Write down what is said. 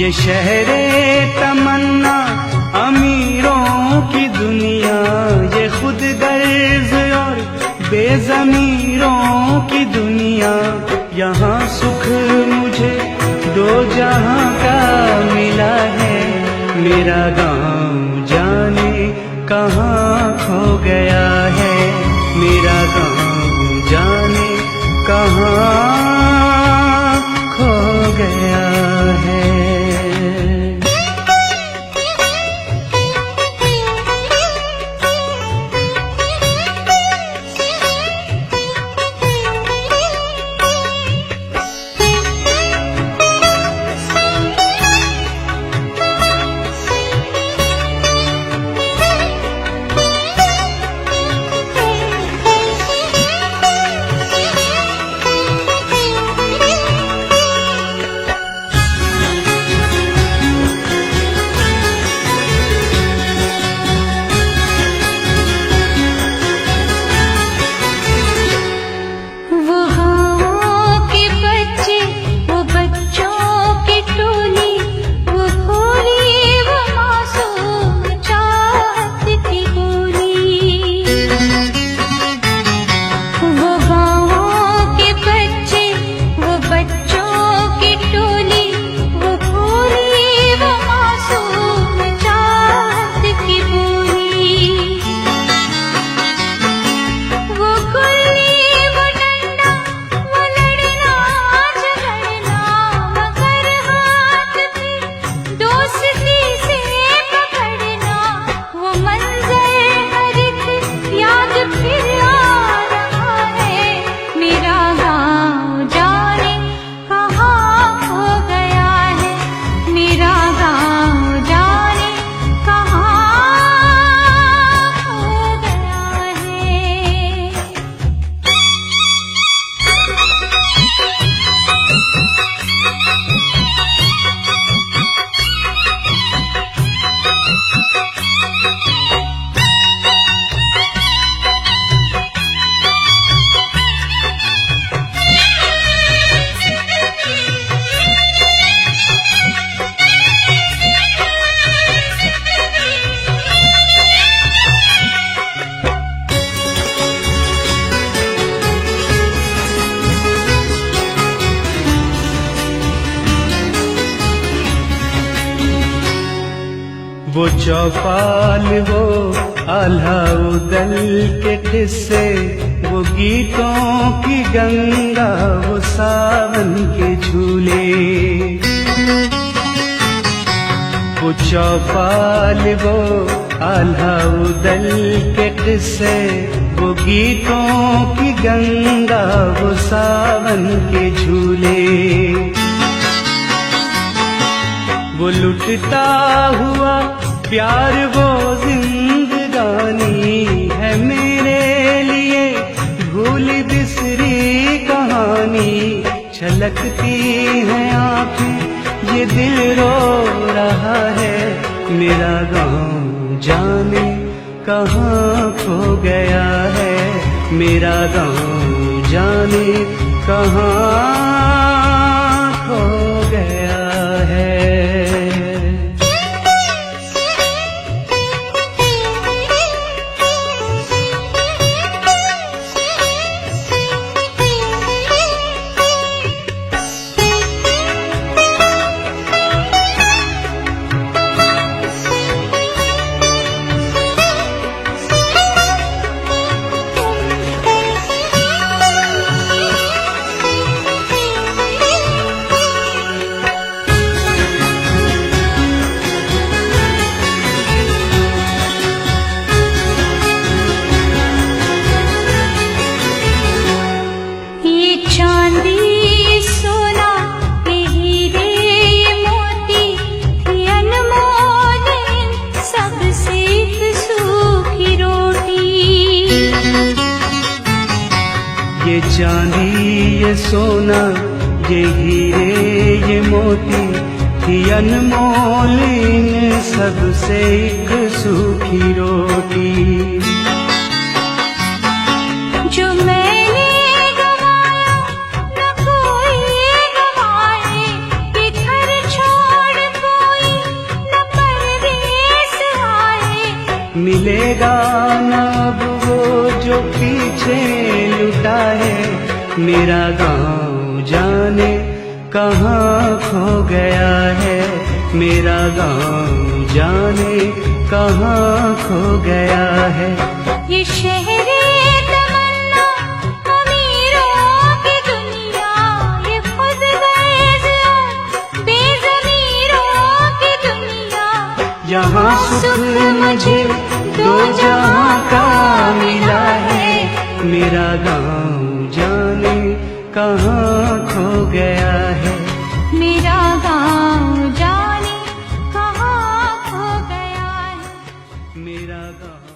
ये शहरे तमन्ना अमीरों की दुनिया, ये खुद गर्ज और बेज़मीरों की दुनिया। यहाँ सुख मुझे दो जहाँ का मिला है, मेरा गाँव जाने कहाँ खो गया है, मेरा गाँव जाने कहाँ खो गया है। वो चौपाल, वो अलाउदल के किस्से, वो गीतों की गंगा, वो सावन के झूले। वो चौपाल, वो अलाउदल के किस्से, वो गीतों की गंगा, वो सावन के झूले। वो लुटता हुआ प्यार, वो जिंदगानी है मेरे लिए भूली बिसरी कहानी। छलकती है आँखें, ये दिल रो रहा है, मेरा गाँव जाने कहाँ खो गया है, मेरा गाँव जाने कहाँ खो गया है। ये चांदी ये सोना ये हीरे ये मोती थी अनमोल, इन सबसे एक सूखी रोटी। जो मैंने गवाया न कोई गवाए, इधर छोड़ मिलेगा ना अब वो जो पीछे लुटा है। मेरा गाँव जाने कहाँ खो गया है, मेरा गाँव जाने कहाँ खो गया है। ये शहरे तमन्ना अमीरों की दुनिया, ये खुद गर्ज और बेज़मीरों की दुनिया। यहाँ सुख मुझे दो जहाँ का मिला है, मेरा गाँव जाने कहाँ खो गया है। मेरा गाँव जाने कहाँ खो गया है। मेरा गाँव